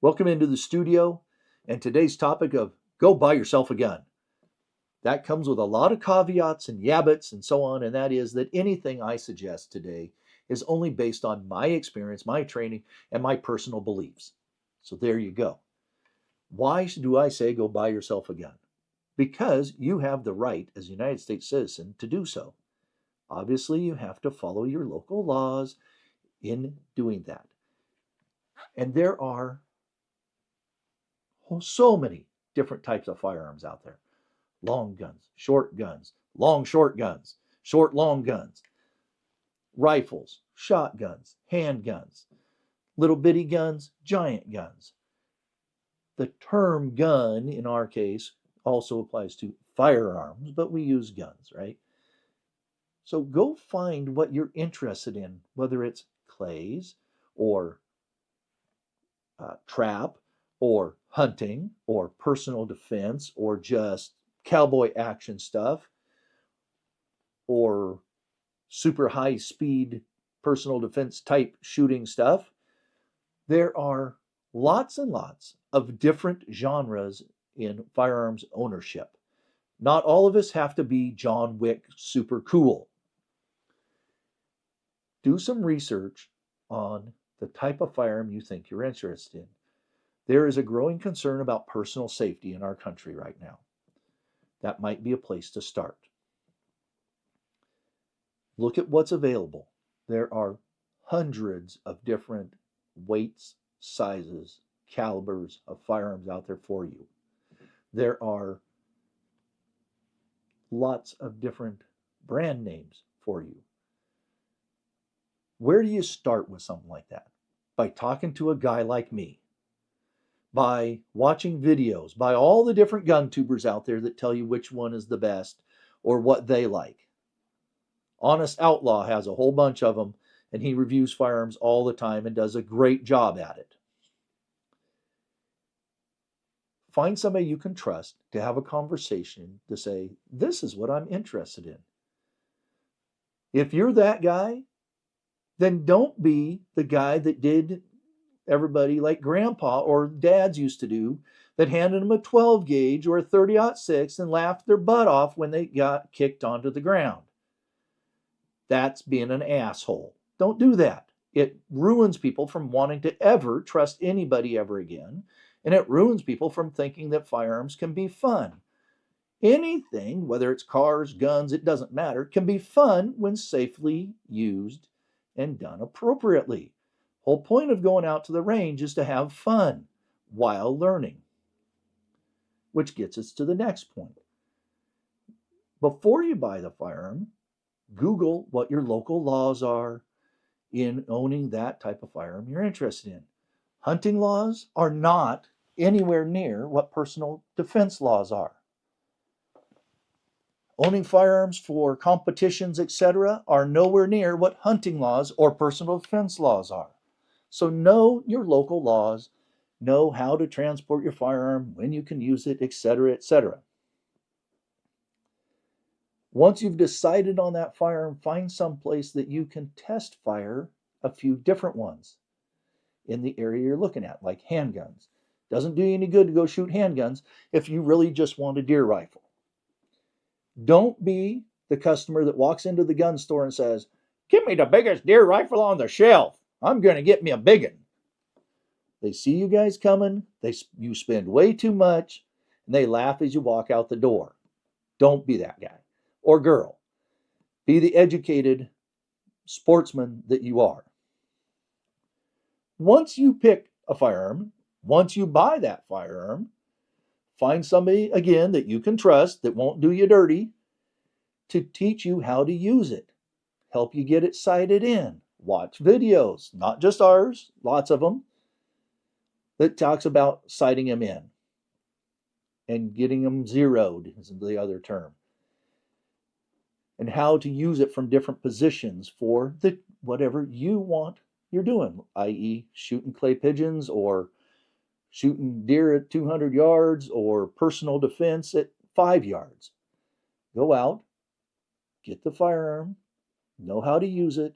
Welcome into the studio and today's topic of go buy yourself a gun. That comes with a lot of caveats and yabbits and so on, and that is that anything I suggest today is only based on my experience, my training, and my personal beliefs. So there you go. Why do I say go buy yourself a gun? Because you have the right as a United States citizen to do so. Obviously, you have to follow your local laws in doing that. And there are so many different types of firearms out there: long guns, long short guns, short long guns, rifles, shotguns, handguns, little bitty guns, giant guns. The term gun in our case also applies to firearms, but we use guns, right? So go find what you're interested in, whether it's clays or trap or hunting or personal defense or just cowboy action stuff or super high speed personal defense type shooting stuff. There are lots and lots of different genres in firearms ownership. Not all of us have to be John Wick super cool. Do some research on the type of firearm you think you're interested in. There is a growing concern about personal safety in our country right now. That might be a place to start. Look at what's available. There are hundreds of different weights, sizes, calibers of firearms out there for you. There are lots of different brand names for you. Where do you start with something like that? By talking to a guy like me, by watching videos, by all the different gun tubers out there that tell you which one is the best or what they like. Honest Outlaw has a whole bunch of them, and he reviews firearms all the time and does a great job at it. Find somebody you can trust to have a conversation to say, this is what I'm interested in. If you're that guy, then don't be the guy that did everybody like grandpa or dads used to do, that handed them a 12 gauge or a 30-06 and laughed their butt off when they got kicked onto the ground. That's being an asshole. Don't do that. It ruins people from wanting to ever trust anybody ever again, and it ruins people from thinking that firearms can be fun. Anything, whether it's cars, guns, it doesn't matter, can be fun when safely used and done appropriately. Whole point of going out to the range is to have fun while learning. Which gets us to the next point. Before you buy the firearm, Google what your local laws are in owning that type of firearm you're interested in. Hunting laws are not anywhere near what personal defense laws are. Owning firearms for competitions, etc., are nowhere near what hunting laws or personal defense laws are. So know your local laws, know how to transport your firearm, when you can use it, etc., etc. Once you've decided on that firearm, find some place that you can test fire a few different ones in the area you're looking at, like handguns. Doesn't do you any good to go shoot handguns if you really just want a deer rifle. Don't be the customer that walks into the gun store and says, give me the biggest deer rifle on the shelf. I'm going to get me a big one. They see you guys coming, you spend way too much, and they laugh as you walk out the door. Don't be that guy or girl. Be the educated sportsman that you are. Once you pick a firearm, once you buy that firearm, find somebody, again, that you can trust, that won't do you dirty, to teach you how to use it, help you get it sighted in. Watch videos, not just ours, lots of them, that talks about sighting them in and getting them zeroed is the other term, and how to use it from different positions for the whatever you want you're doing, i.e. shooting clay pigeons or shooting deer at 200 yards or personal defense at 5 yards. Go out, get the firearm, know how to use it,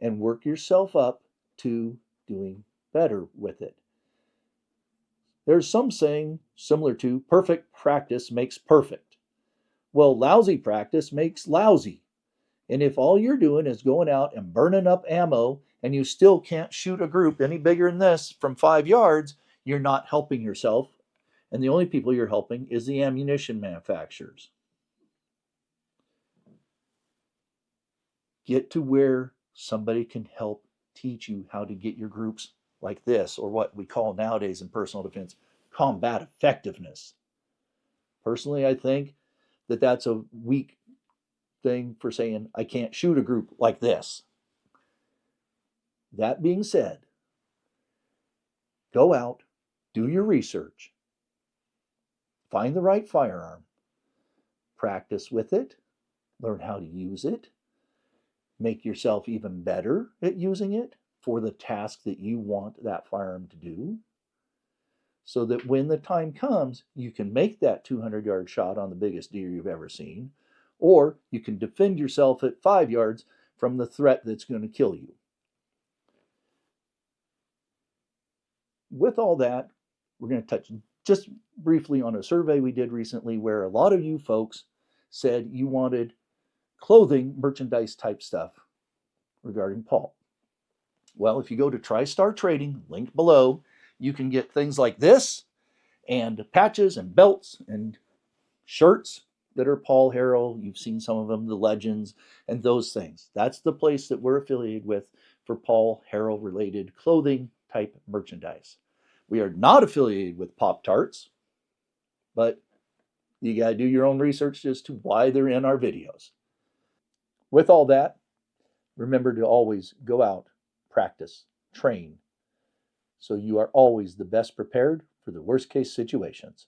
and work yourself up to doing better with it. There's some saying similar to perfect practice makes perfect. Well, lousy practice makes lousy. And if all you're doing is going out and burning up ammo and you still can't shoot a group any bigger than this from 5 yards, you're not helping yourself. And the only people you're helping is the ammunition manufacturers. Get to where somebody can help teach you how to get your groups like this, or what we call nowadays in personal defense combat effectiveness. Personally, I think that that's a weak thing for saying I can't shoot a group like this. That being said, go out, do your research, find the right firearm, practice with it, learn how to use it, make yourself even better at using it for the task that you want that firearm to do, so that when the time comes, you can make that 200-yard shot on the biggest deer you've ever seen, or you can defend yourself at 5 yards from the threat that's going to kill you. With all that, we're going to touch just briefly on a survey we did recently where a lot of you folks said you wanted clothing merchandise type stuff regarding Paul. Well, if you go to TriStar Trading, linked below, you can get things like this and patches and belts and shirts that are Paul Harrell. You've seen some of them, the legends and those things. That's the place that we're affiliated with for Paul Harrell related clothing type merchandise. We are not affiliated with Pop Tarts, but you got to do your own research as to why they're in our videos. With all that, remember to always go out, practice, train, so you are always the best prepared for the worst case situations.